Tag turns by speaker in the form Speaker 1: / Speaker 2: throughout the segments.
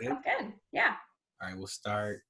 Speaker 1: good?
Speaker 2: Sounds good. Yeah.
Speaker 1: All right, we'll start.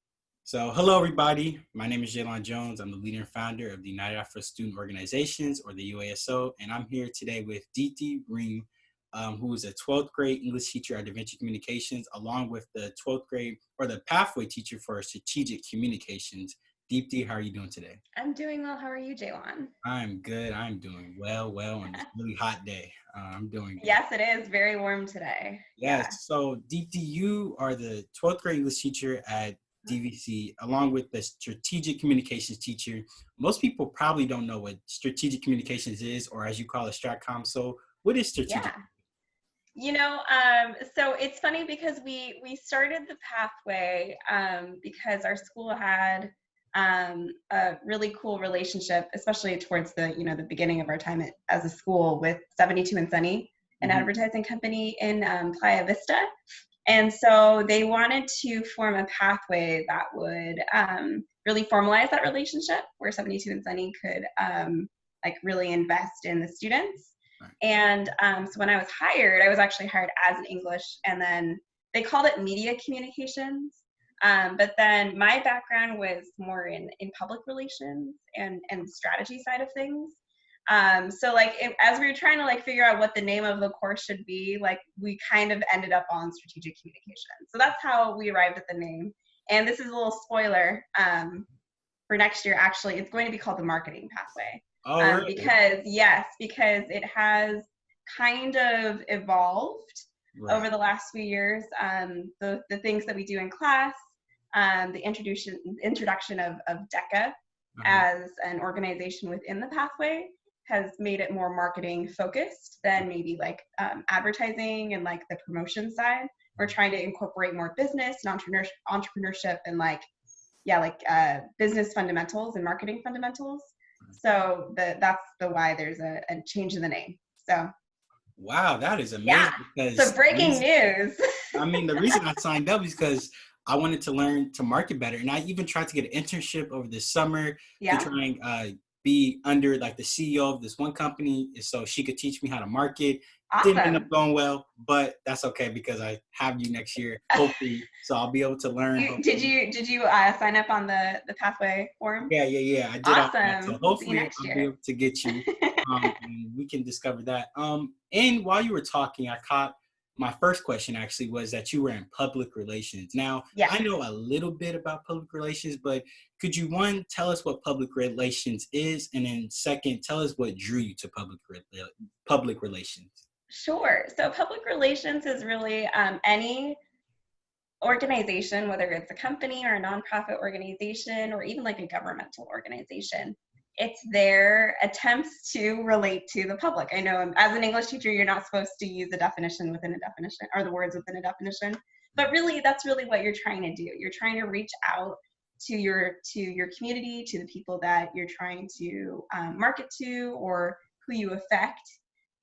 Speaker 1: So, hello, everybody. My name is Jaylon Jones. I'm the leader and founder of the United Afro Student Organizations, or the UASO, and I'm here today with Deepti, who is a 12th grade English teacher at Da Vinci Communications, along with the 12th grade or the pathway teacher for strategic communications. Deepti, how are you doing today?
Speaker 2: I'm doing well. How are you, Jaylon?
Speaker 1: I'm good. I'm doing well on this really hot day. I'm doing good.
Speaker 2: Yes, it is very warm today.
Speaker 1: Yes.
Speaker 2: Yeah.
Speaker 1: So, Deepti, you are the 12th grade English teacher at DVC, along with the strategic communications teacher. Most people probably don't know what strategic communications is, or as you call it, Stratcom. So, what is strategic?
Speaker 2: Yeah. So it's funny because we started the pathway because our school had a really cool relationship, especially towards the beginning of our time as a school, with 72 and Sunny, an advertising company in Playa Vista. And so they wanted to form a pathway that would really formalize that relationship, where 72 and Sunny could really invest in the students. And so when I was hired, I was actually hired as an English, and then they called it media communications. But then my background was more in public relations and strategy side of things. As we were trying to figure out what the name of the course should be, we kind of ended up on strategic communication. So that's how we arrived at the name. And this is a little spoiler for next year. Actually, it's going to be called the marketing pathway.
Speaker 1: Oh, really?
Speaker 2: Because it has kind of evolved over the last few years. The things that we do in class, the introduction of DECA as an organization within the pathway has made it more marketing focused than maybe advertising and the promotion side. We're trying to incorporate more business and entrepreneurship and business fundamentals and marketing fundamentals. So that's the why there's a change in the name. So
Speaker 1: wow, that is amazing.
Speaker 2: Yeah.
Speaker 1: Because
Speaker 2: so breaking news.
Speaker 1: I mean, the reason I signed up is because I wanted to learn to market better, and I even tried to get an internship over the summer to try and be under the CEO of this one company, so she could teach me how to market.
Speaker 2: Awesome.
Speaker 1: Didn't end up going well, but that's okay because I have you next year, hopefully. So I'll be able to learn.
Speaker 2: Did you sign up on the pathway form?
Speaker 1: Yeah. I did.
Speaker 2: Awesome.
Speaker 1: So hopefully
Speaker 2: I'll
Speaker 1: be able to get you. And we can discover that. And while you were talking, I caught my first question actually was that you were in public relations. Now, I know a little bit about public relations, but could you, one, tell us what public relations is, and then second, tell us what drew you to public relations?
Speaker 2: Sure. So public relations is really any organization, whether it's a company or a nonprofit organization or even a governmental organization. It's their attempts to relate to the public. I know as an English teacher, you're not supposed to use a definition within a definition or the words within a definition, but really that's really what you're trying to do. You're trying to reach out to your community, to the people that you're trying to market to or who you affect.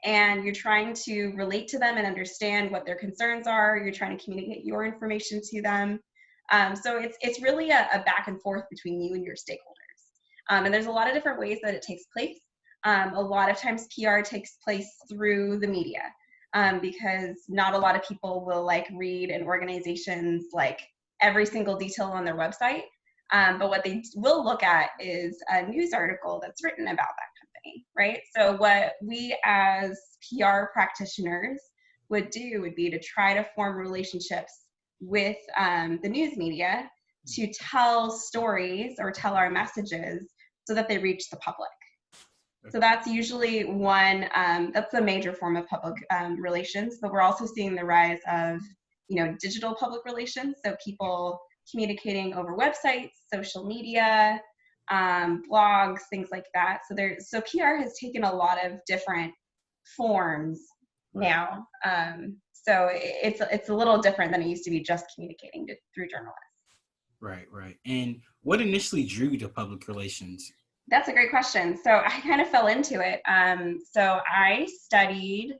Speaker 2: And you're trying to relate to them and understand what their concerns are. You're trying to communicate your information to them. So it's really a back and forth between you and your stakeholders. And there's a lot of different ways that it takes place. A lot of times PR takes place through the media because not a lot of people will read an organization's every single detail on their website. But what they will look at is a news article that's written about that company, right? So what we as PR practitioners would do would be to try to form relationships with the news media to tell stories or tell our messages so that they reach the public. So that's usually one, that's a major form of public relations, but we're also seeing the rise of, digital public relations. So people communicating over websites, social media, blogs, things like that. So PR has taken a lot of different forms now. So it's a little different than it used to be just communicating through journalists.
Speaker 1: Right. And what initially drew you to public relations?
Speaker 2: That's a great question. So I kind of fell into it. So I studied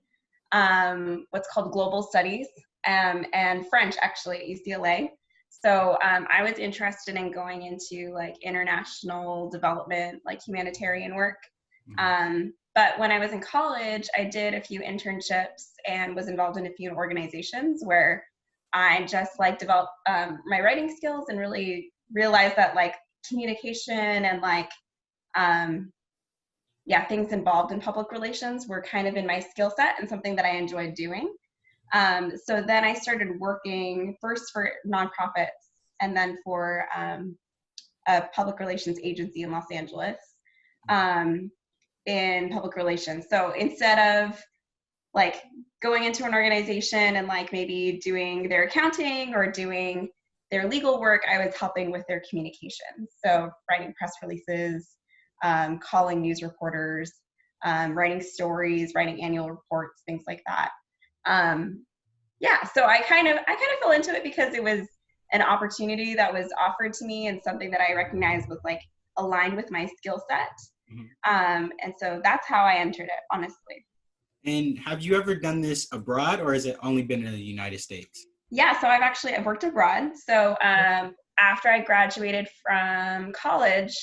Speaker 2: what's called global studies and French actually at UCLA. So I was interested in going into international development, humanitarian work. But when I was in college, I did a few internships and was involved in a few organizations where I just like developed my writing skills and really realized that like communication and like things involved in public relations were kind of in my skill set and something that I enjoyed doing. So then I started working first for nonprofits and then for a public relations agency in Los Angeles in public relations. So instead of like going into an organization and like maybe doing their accounting or doing their legal work, I was helping with their communications. So writing press releases, calling news reporters, writing stories, writing annual reports, things like that. So I kind of fell into it because it was an opportunity that was offered to me and something that I recognized was like aligned with my skill set. And so that's how I entered it, honestly.
Speaker 1: And have you ever done this abroad, or has it only been in the United States?
Speaker 2: Yeah, so I've worked abroad. So after I graduated from college,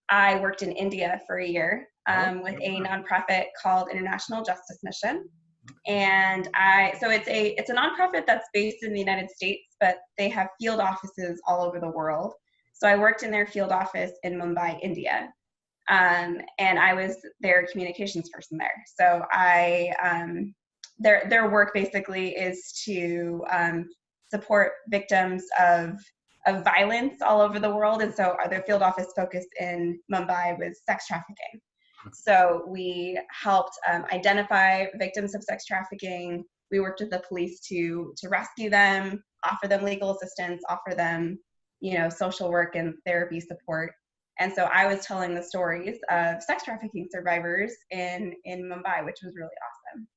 Speaker 2: I worked in India for a year with a nonprofit called International Justice Mission. And it's a nonprofit that's based in the United States, but they have field offices all over the world. So I worked in their field office in Mumbai, India. And I was their communications person there. So their work basically is to support victims of violence all over the world. And so their field office focused in Mumbai was sex trafficking. So we helped identify victims of sex trafficking. We worked with the police to rescue them, offer them legal assistance, offer them, social work and therapy support. And so I was telling the stories of sex trafficking survivors in Mumbai, which was really awesome.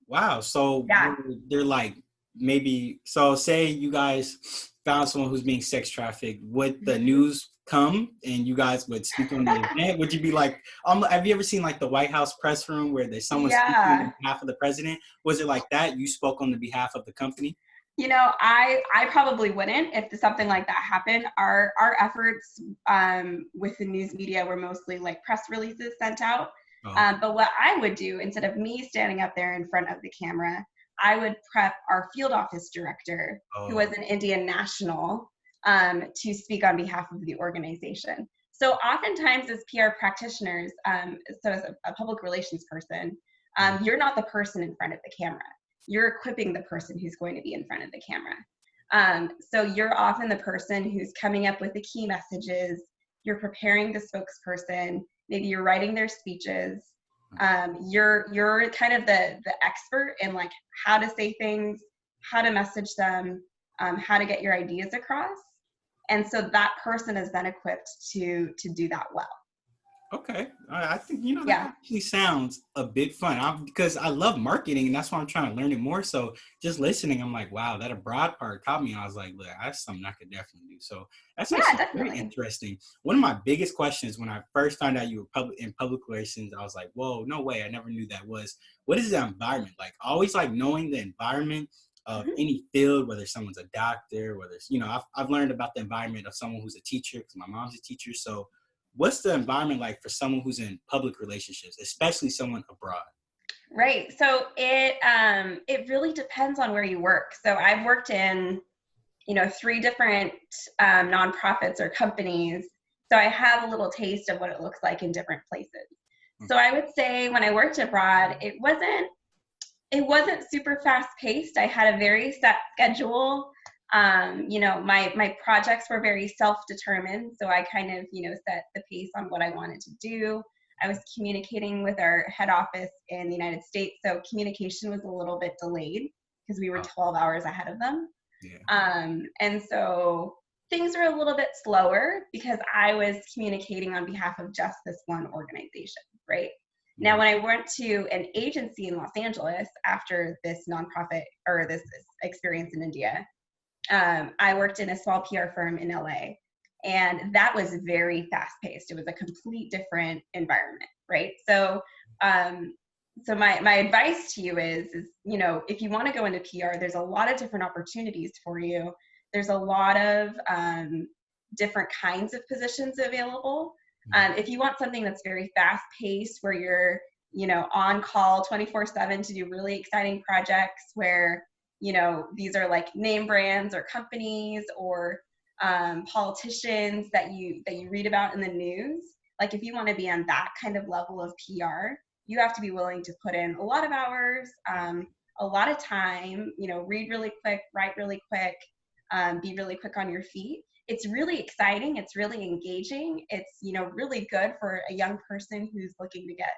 Speaker 1: Wow. So
Speaker 2: Yeah.
Speaker 1: they're like, maybe, so say you guys found someone who's being sex trafficked, would the news come and you guys would speak on the event? Would you be like, have you ever seen like the White House press room where there's someone speaking on behalf of the president? Was it like that? You spoke on the behalf of the company?
Speaker 2: I probably wouldn't if something like that happened. Our efforts with the news media were mostly like press releases sent out. But what I would do, instead of me standing up there in front of the camera, I would prep our field office director, who was an Indian national, to speak on behalf of the organization. So oftentimes as PR practitioners, so as a public relations person, you're not the person in front of the camera. You're equipping the person who's going to be in front of the camera. So you're often the person who's coming up with the key messages, you're preparing the spokesperson, maybe you're writing their speeches. You're kind of the expert in like how to say things, how to message them, how to get your ideas across. And so that person is then equipped to do that well.
Speaker 1: Okay. I think, that actually sounds a bit fun because I love marketing and that's why I'm trying to learn it more. So just listening, I'm like, wow, that abroad part caught me. I was like, look, that's something I could definitely do. So that's actually very interesting. One of my biggest questions when I first found out you were in public relations, I was like, whoa, no way. I never knew that was, what is the environment like? Always like knowing the environment of any field, whether someone's a doctor, whether it's, I've learned about the environment of someone who's a teacher because my mom's a teacher. So what's the environment like for someone who's in public relationships, especially someone abroad?
Speaker 2: Right. So it really depends on where you work. So I've worked in, 3 different nonprofits or companies. So I have a little taste of what it looks like in different places. So I would say when I worked abroad, it wasn't super fast paced. I had a very set schedule. My projects were very self-determined. So I kind of, set the pace on what I wanted to do. I was communicating with our head office in the United States. So communication was a little bit delayed because we were 12 hours ahead of them. Yeah. And so things were a little bit slower because I was communicating on behalf of just this one organization, right? Now, when I went to an agency in Los Angeles after this nonprofit or this experience in India, I worked in a small PR firm in LA, and that was very fast paced. It was a complete different environment, right? So, so my advice to you is, if you want to go into PR, there's a lot of different opportunities for you. There's a lot of different kinds of positions available. If you want something that's very fast paced, where you're, on call 24/7 to do really exciting projects, where these are like name brands or companies or politicians that you read about in the news. Like if you want to be on that kind of level of PR, you have to be willing to put in a lot of hours, a lot of time, read really quick, write really quick, be really quick on your feet. It's really exciting. It's really engaging. It's, really good for a young person who's looking to get,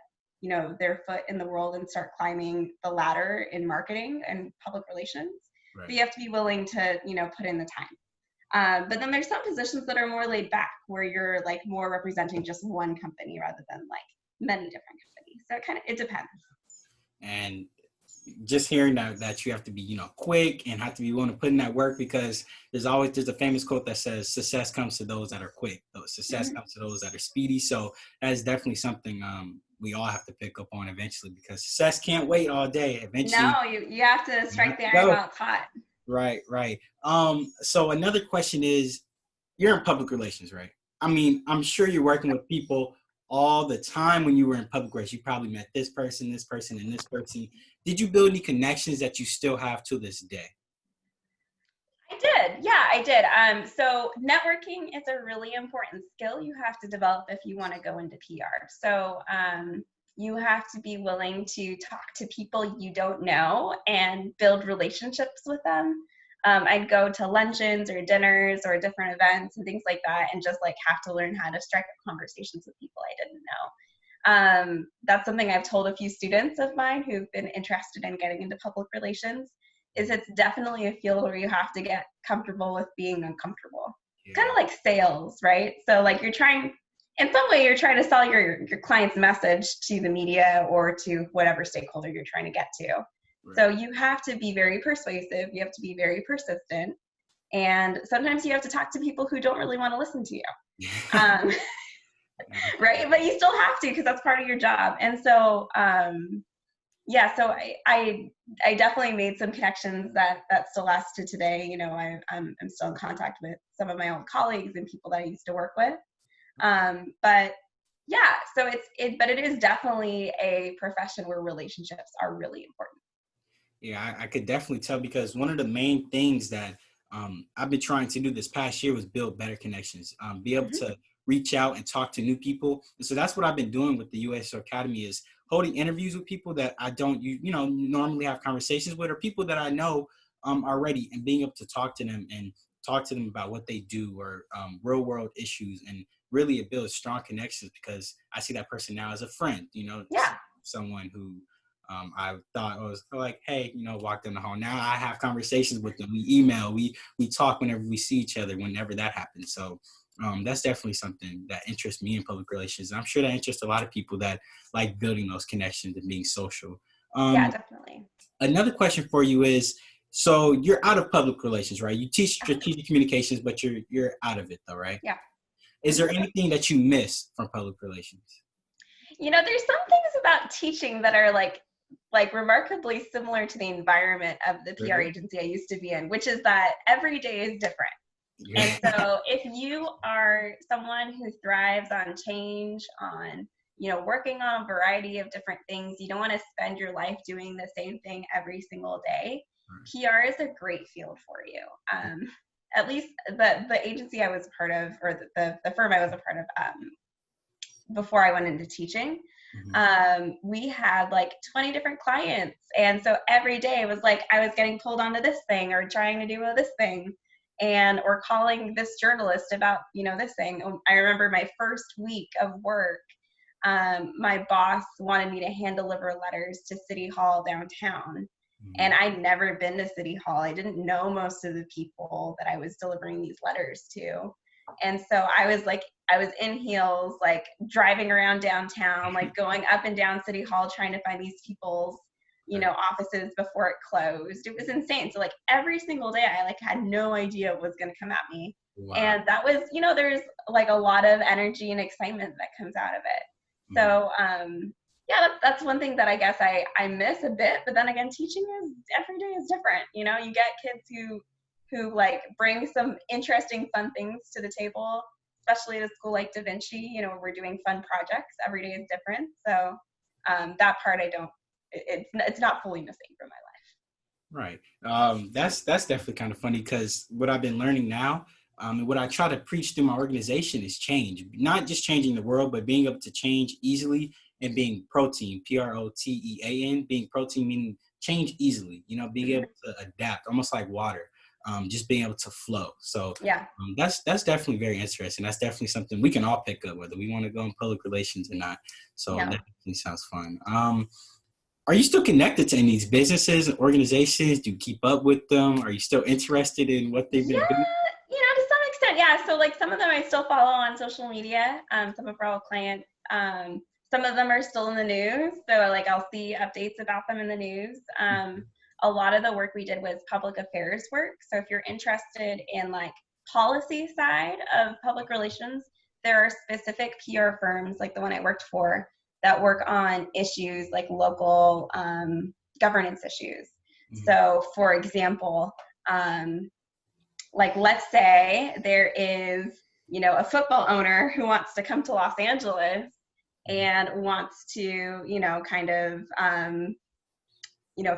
Speaker 2: their foot in the world and start climbing the ladder in marketing and public relations.
Speaker 1: Right.
Speaker 2: But you have to be willing to, put in the time. But then there's some positions that are more laid back where you're like more representing just one company rather than like many different companies. So it depends.
Speaker 1: And just hearing that you have to be quick and have to be willing to put in that work, because there's a famous quote that says success comes to those that are quick, success comes to those that are speedy. So that is definitely something we all have to pick up on eventually, because success can't wait all day. Eventually
Speaker 2: No, you have to strike the iron
Speaker 1: go.
Speaker 2: while it's hot.
Speaker 1: Right. So another question is, you're in public relations, right? I mean, I'm sure you're working with people all the time. When you were in public relations, you probably met this person, and this person. Did you build any connections that you still have to this day?
Speaker 2: I did. Yeah, I did. So networking is a really important skill you have to develop if you want to go into PR. So you have to be willing to talk to people you don't know and build relationships with them. I'd go to luncheons or dinners or different events and things like that, and just like have to learn how to strike up conversations with people I didn't know. That's something I've told a few students of mine who've been interested in getting into public relations. Is it's definitely a field where you have to get comfortable with being uncomfortable.
Speaker 1: Yeah.
Speaker 2: Kind of like sales, right? So like in some way you're trying to sell your client's message to the media or to whatever stakeholder you're trying to get to. Right. So you have to be very persuasive, you have to be very persistent, and sometimes you have to talk to people who don't really want to listen to you. Right? But you still have to, because that's part of your job. And so so I definitely made some connections that still last to today. I'm still in contact with some of my old colleagues and people that I used to work with. But yeah, so but it is definitely a profession where relationships are really important.
Speaker 1: Yeah, I could definitely tell, because one of the main things that I've been trying to do this past year was build better connections, be able to reach out and talk to new people. And so that's what I've been doing with the USO Academy, is holding interviews with people that I don't, normally have conversations with, or people that I know already, and being able to talk to them about what they do, or real world issues, and really it builds strong connections, because I see that person now as a friend, someone who I thought was like, hey, walked in the hall. Now I have conversations with them. We email, we talk whenever we see each other, whenever that happens. So that's definitely something that interests me in public relations. And I'm sure that interests a lot of people that like building those connections and being social.
Speaker 2: Yeah, definitely.
Speaker 1: Another question for you is, so you're out of public relations, right? You teach strategic communications, but you're out of it though, right?
Speaker 2: Yeah.
Speaker 1: Is there anything that you miss from public relations?
Speaker 2: There's some things about teaching that are like remarkably similar to the environment of the PR agency I used to be in, which is that every day is different. Yeah. And so if you are someone who thrives on change, on, working on a variety of different things, you don't want to spend your life doing the same thing every single day, PR is a great field for you. At least the agency I was a part of, or the firm I was a part of, before I went into teaching, we had like 20 different clients. And so every day it was like I was getting pulled onto this thing, or trying to do this thing, or calling this journalist about, this thing. I remember my first week of work, my boss wanted me to hand deliver letters to City Hall downtown. And I'd never been to City Hall. I didn't know most of the people that I was delivering these letters to. And so I was in heels, like driving around downtown, like going up and down City Hall, trying to find these people's, offices before it closed. It was insane. So like every single day I like had no idea what was going to come at me. Wow. And that was, there's like a lot of energy and excitement that comes out of it. So, that's one thing that I guess I miss a bit, but then again, teaching is every day is different. You get kids who like bring some interesting, fun things to the table, especially at a school like Da Vinci, where we're doing fun projects. Every day is different. So that part it's not fully missing from my life.
Speaker 1: Right. That's definitely kind of funny because what I've been learning now, and what I try to preach through my organization is change. Not just changing the world, but being able to change easily and being protein, Protean, being protein meaning change easily. You know, being able
Speaker 2: Mhm.
Speaker 1: to adapt, almost like water. Just being able to flow. So
Speaker 2: Yeah.
Speaker 1: that's definitely very interesting. That's definitely something we can all pick up, whether we want to go in public relations or not. So that
Speaker 2: Yeah.
Speaker 1: definitely sounds fun. Are you still connected to any of these businesses and organizations? Do you keep up with them? Are you still interested in what they've been doing?
Speaker 2: Yeah, to some extent, yeah. So like some of them I still follow on social media. Some of our old clients. Some of them are still in the news. So like I'll see updates about them in the news. A lot of the work we did was public affairs work. So if you're interested in like policy side of public relations, there are specific PR firms like the one I worked for that work on issues like local governance issues.
Speaker 1: Mhm.
Speaker 2: So for example, um, like let's say there is a football owner who wants to come to Los Angeles
Speaker 1: Mhm.
Speaker 2: and wants to kind of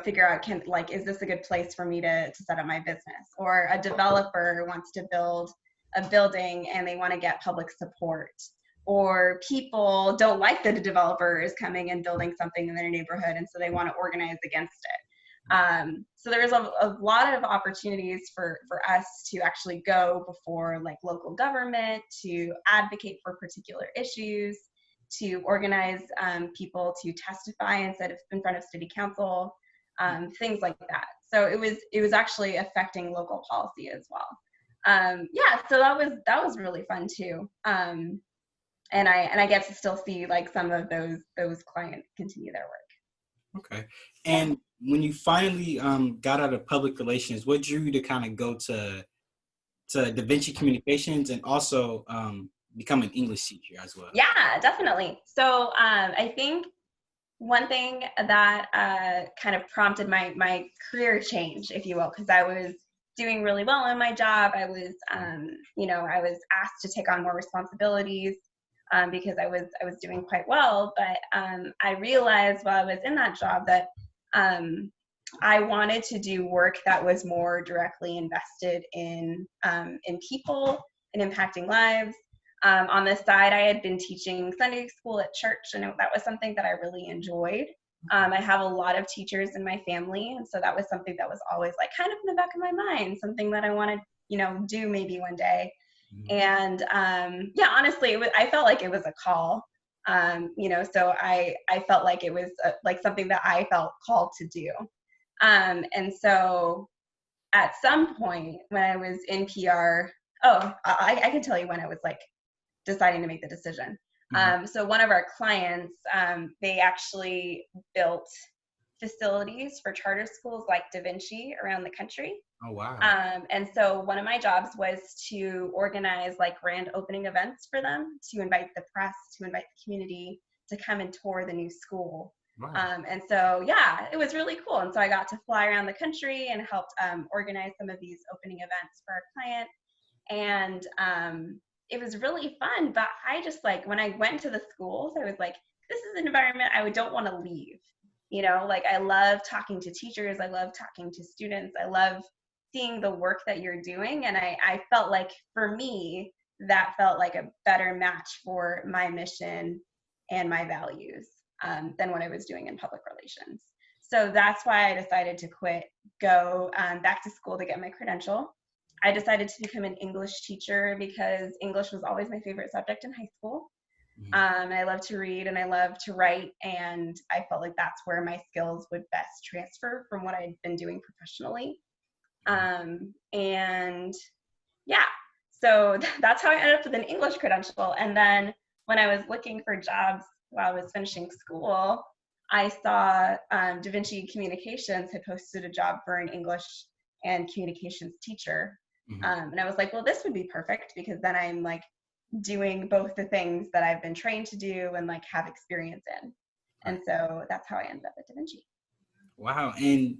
Speaker 2: figure out, can like, is this a good place for me to set up my business, or a developer wants to build a building and they want to get public support, or people don't like that a developer is coming and building something in their neighborhood and so they want to organize against it. So there's a lot of opportunities for us to actually go before like local government to advocate for particular issues, to organize people to testify instead of in front of city council, things like that. So it was actually affecting local policy as well. Yeah, so that was really fun too. And I get to still see like some of those clients continue their work.
Speaker 1: Okay.
Speaker 2: Yeah.
Speaker 1: And when you finally got out of public relations, what drew you to kind of go to Da Vinci Communications and also become an English teacher as well?
Speaker 2: Yeah, definitely. So I think one thing that kind of prompted my career change, if you will, because I was doing really well in my job. I was asked to take on more responsibilities because I was doing quite well. But I realized while I was in that job that um, I wanted to do work that was more directly invested in people and impacting lives. On the side, I had been teaching Sunday school at church, and that was something that I really enjoyed. I have a lot of teachers in my family, and so that was something that was always like kind of in the back of my mind, something that I wanted, do maybe one day.
Speaker 1: Mhm.
Speaker 2: And yeah, honestly, I felt like it was a call. So I felt like it was like something that I felt called to do. And so at some point when I was in PR, oh, I can tell you when I was like deciding to make the decision.
Speaker 1: Mhm.
Speaker 2: So one of our clients, they actually built facilities for charter schools like Da Vinci around the country.
Speaker 1: Oh wow.
Speaker 2: And so one of my jobs was to organize like grand opening events for them, to invite the press, to invite the community to come and tour the new school.
Speaker 1: Wow.
Speaker 2: And so, yeah, it was really cool. And so I got to fly around the country and helped organize some of these opening events for our client. And it was really fun. But I just like, when I went to the schools, I was like, this is an environment I don't want to leave. Like I love talking to teachers, I love talking to students, I love seeing the work that you're doing. And I felt like for me, that felt like a better match for my mission and my values than what I was doing in public relations. So that's why I decided to quit, go back to school to get my credential. I decided to become an English teacher because English was always my favorite subject in high school.
Speaker 1: Mhm.
Speaker 2: And I love to read and I love to write. And I felt like that's where my skills would best transfer from what I'd been doing professionally. And yeah, so that's how I ended up with an English credential. And then when I was looking for jobs while I was finishing school, I saw Da Vinci Communications had posted a job for an English and communications teacher.
Speaker 1: Mhm.
Speaker 2: And I was like, well, this would be perfect because then I'm like doing both the things that I've been trained to do and like have experience in. And
Speaker 1: Right.
Speaker 2: so that's how I ended up at Da Vinci.
Speaker 1: Wow. And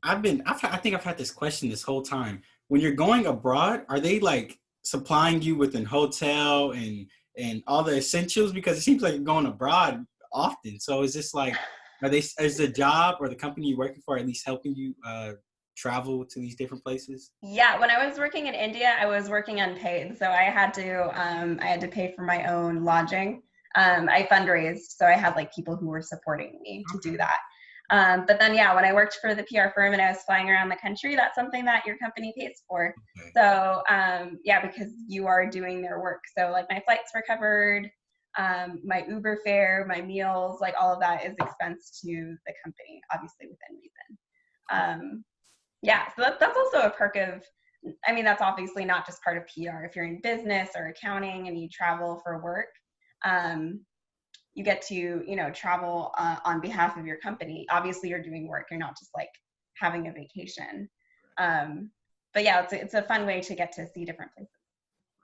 Speaker 1: I think I've had this question this whole time. When you're going abroad, are they like supplying you with an hotel and all the essentials? Because it seems like you're going abroad often. So is this like Is the job or the company you're working for at least helping you travel to these different places?
Speaker 2: Yeah, when I was working in India, I was working unpaid, so I had to pay for my own lodging. I fundraised, so I had like people who were supporting me to do
Speaker 1: Okay.
Speaker 2: that. But then, yeah, when I worked for the PR firm and I was flying around the country, that's something that your company pays for.
Speaker 1: Okay.
Speaker 2: So, yeah, because you are doing their work. So, like, my flights were covered, my Uber fare, my meals, like all of that is expense to the company, obviously within reason. Um, yeah, so that's also a perk of, I mean, that's obviously not just part of PR. If you're in business or accounting and you travel for work, um, you get to, travel on behalf of your company. Obviously, you're doing work. You're not just like having a vacation. Um, but yeah, it's a fun way to get to see different places.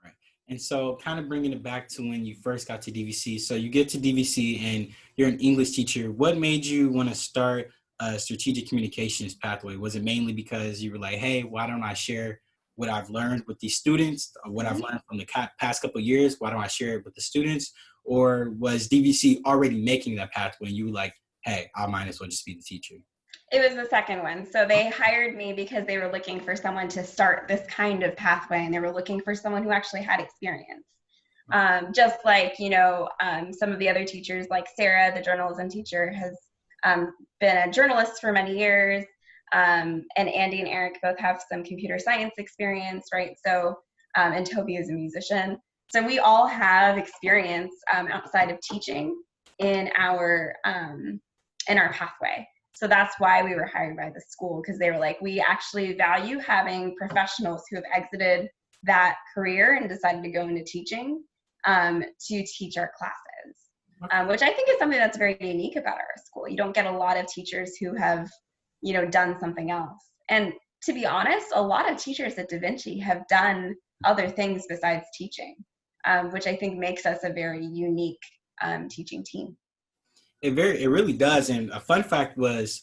Speaker 1: Right. And so, kind of bringing it back to when you first got to DVC. So, you get to DVC and you're an English teacher. What made you want to start a strategic communications pathway? Was it mainly because you were like, hey, why don't I share what I've learned with these students, or what I've
Speaker 2: Mm-hmm.
Speaker 1: learned from the past couple of years? Why don't I share it with the students? Or was DVC already making that pathway and you were like, hey, I might as well just be the teacher?
Speaker 2: It was the second one. So they hired me because they were looking for someone to start this kind of pathway, and they were looking for someone who actually had experience. Just like, some of the other teachers, like Sarah, the journalism teacher, has been a journalist for many years. And Andy and Eric both have some computer science experience, right? So, and Toby is a musician. So we all have experience outside of teaching in our pathway. So that's why we were hired by the school, because they were like, we actually value having professionals who have exited that career and decided to go into teaching to teach our classes, which I think is something that's very unique about our school. You don't get a lot of teachers who have, done something else. And to be honest, a lot of teachers at Da Vinci have done other things besides teaching, which I think makes us a very unique teaching team.
Speaker 1: It really does. And a fun fact was,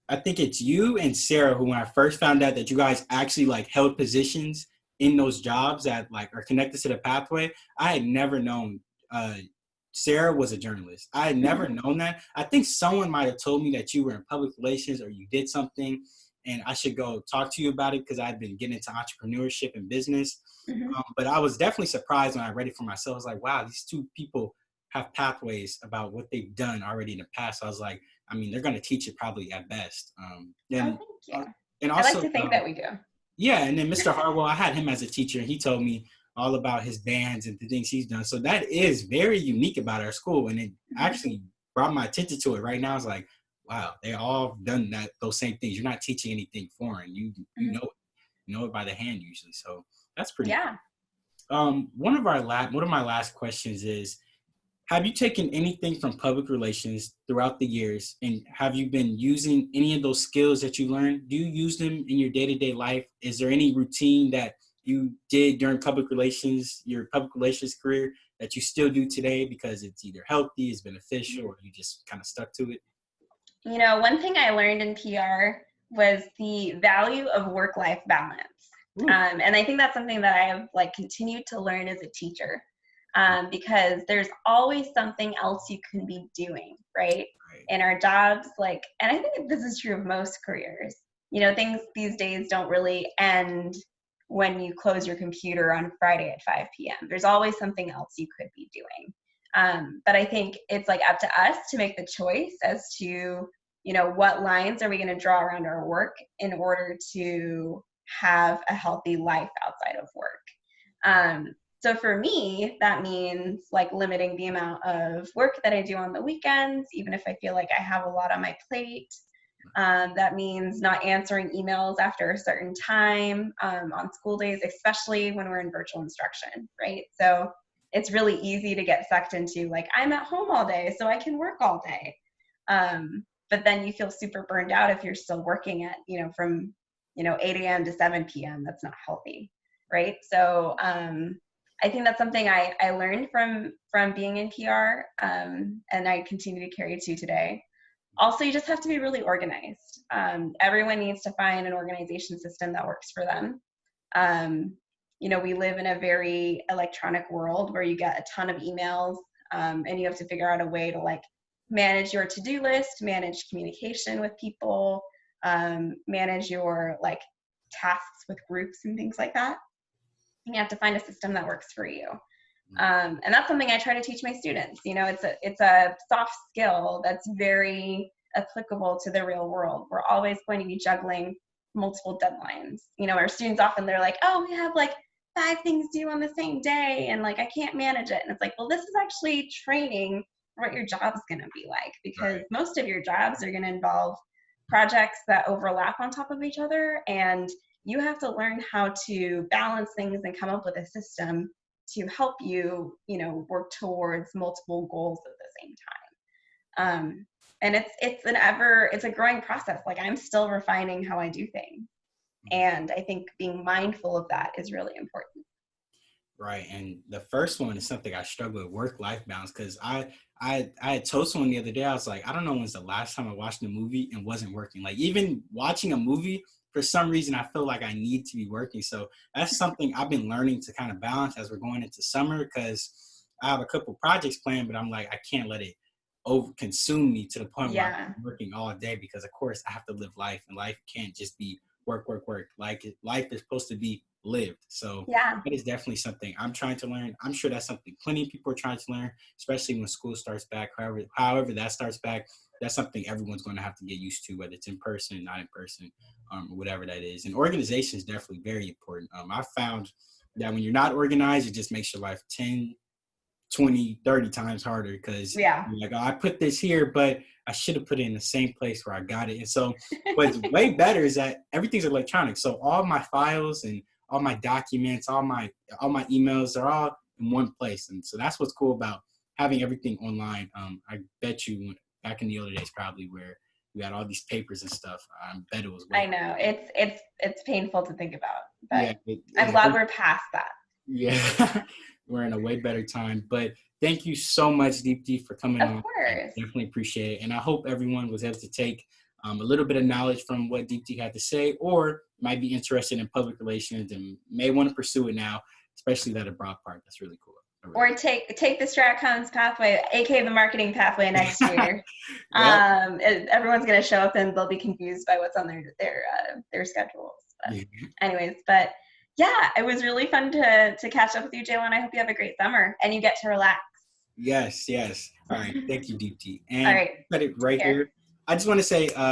Speaker 1: I think it's you and Sarah who, when I first found out that you guys actually like held positions in those jobs that like are connected to the pathway, I had never known uh, Sarah was a journalist. I had never known that. I think someone might have told me that you were in public relations or you did something, and I should go talk to you about it because I've been getting into entrepreneurship and business.
Speaker 2: Mm-hmm.
Speaker 1: But I was definitely surprised when I read it for myself. I was like, wow, these two people have pathways about what they've done already in the past. So I was like, I mean, they're going to teach it probably at best.
Speaker 2: Oh,
Speaker 1: And
Speaker 2: thank you.
Speaker 1: and
Speaker 2: I like
Speaker 1: also,
Speaker 2: to think that we do.
Speaker 1: yeah, and then Mr. Harwell, I had him as a teacher. He told me all about his bands and the things he's done. So that is very unique about our school, and it
Speaker 2: Mm-hmm.
Speaker 1: actually brought my attention to it. Right now, it's like, wow, they all done those same things. You're not teaching anything foreign.
Speaker 2: Mm-hmm.
Speaker 1: You know it by the hand usually. So that's pretty
Speaker 2: Yeah.
Speaker 1: cool. One of my last questions is, have you taken anything from public relations throughout the years, and have you been using any of those skills that you learned? Do you use them in your day-to-day life? Is there any routine that you did during your public relations career that you still do today because it's either healthy, it's beneficial, or you just kind of stuck to it?
Speaker 2: One thing I learned in PR was the value of work-life balance.
Speaker 1: Ooh,
Speaker 2: And I think that's something that I have like continued to learn as a teacher, because there's always something else you can be doing, right?
Speaker 1: right.
Speaker 2: In our jobs, like, and I think this is true of most careers. Things these days don't really end when you close your computer on Friday at 5 p.m. There's always something else you could be doing. But I think it's like up to us to make the choice as to, what lines are we going to draw around our work in order to have a healthy life outside of work. So for me, that means like limiting the amount of work that I do on the weekends, even if I feel like I have a lot on my plate. That means not answering emails after a certain time on school days, especially when we're in virtual instruction, right? So it's really easy to get sucked into like, I'm at home all day, so I can work all day. But then you feel super burned out if you're still working at, from, 8 a.m. to 7 p.m. That's not healthy, right? So I think that's something I learned from being in PR, and I continue to carry to today. Also, you just have to be really organized. Everyone needs to find an organization system that works for them. Um, we live in a very electronic world where you get a ton of emails, and you have to figure out a way to like manage your to-do list, manage communication with people, manage your like tasks with groups and things like that. And you have to find a system that works for you. And that's something I try to teach my students. You know, it's a soft skill that's very applicable to the real world. We're always going to be juggling multiple deadlines. You know, our students often, they're like, oh, we have like 5 things due on the same day and like I can't manage it. And it's like, well, this is actually training for what your job's going to be like, because
Speaker 1: Right.
Speaker 2: most of your jobs are going to involve projects that overlap on top of each other, and you have to learn how to balance things and come up with a system to help you, you know, work towards multiple goals at the same time. And it's a growing process. Like I'm still refining how I do things. And I think being mindful of that is really important.
Speaker 1: Right. And the first one is something I struggle with, work-life balance, because I had told someone the other day, I was like, I don't know when's the last time I watched a movie and wasn't working. Like even watching a movie, for some reason, I feel like I need to be working. So that's something I've been learning to kind of balance as we're going into summer, because I have a couple projects planned, but I'm like, I can't let it over consume me to the point where
Speaker 2: Yeah.
Speaker 1: I'm working all day, because of course I have to live life, and life can't just be work, work, work. Like life is supposed to be lived. So
Speaker 2: Yeah.
Speaker 1: that is definitely something I'm trying to learn. I'm sure that's something plenty of people are trying to learn, especially when school starts back. However that starts back, that's something everyone's going to have to get used to, whether it's in person, not in person, or whatever that is. And organization is definitely very important. I found that when you're not organized, it just makes your life 10, 20, 30 times harder, because
Speaker 2: Yeah.
Speaker 1: you're like, oh, I put this here, but I should have put it in the same place where I got it. And so what's way better is that everything's electronic. So all my files and all my documents, all my emails are all in one place. And so that's what's cool about having everything online. I bet you back in the older days, probably where we had all these papers and stuff, I bet it was
Speaker 2: I
Speaker 1: way.
Speaker 2: know it's painful to think about,
Speaker 1: Yeah,
Speaker 2: but I'm glad
Speaker 1: hurt.
Speaker 2: we're past that.
Speaker 1: Yeah, we're in a way better time. But thank you so much, Deepti, for coming
Speaker 2: Of
Speaker 1: on. I
Speaker 2: course.
Speaker 1: definitely appreciate it. And I hope everyone was able to take a little bit of knowledge from what Deepti had to say, or might be interested in public relations and may want to pursue it now, especially that abroad part. That's really cool.
Speaker 2: Or take the Stratcom's pathway, aka the marketing pathway next year.
Speaker 1: Yep.
Speaker 2: Everyone's gonna show up and they'll be confused by what's on their schedules. But
Speaker 1: Yeah.
Speaker 2: anyways, but yeah, it was really fun to catch up with you, Jalen. I hope you have a great summer and you get to relax.
Speaker 1: Yes, yes. All right. Thank you, Deepti.
Speaker 2: All
Speaker 1: And
Speaker 2: right,
Speaker 1: put it
Speaker 2: take
Speaker 1: right
Speaker 2: care.
Speaker 1: here. I just want to say,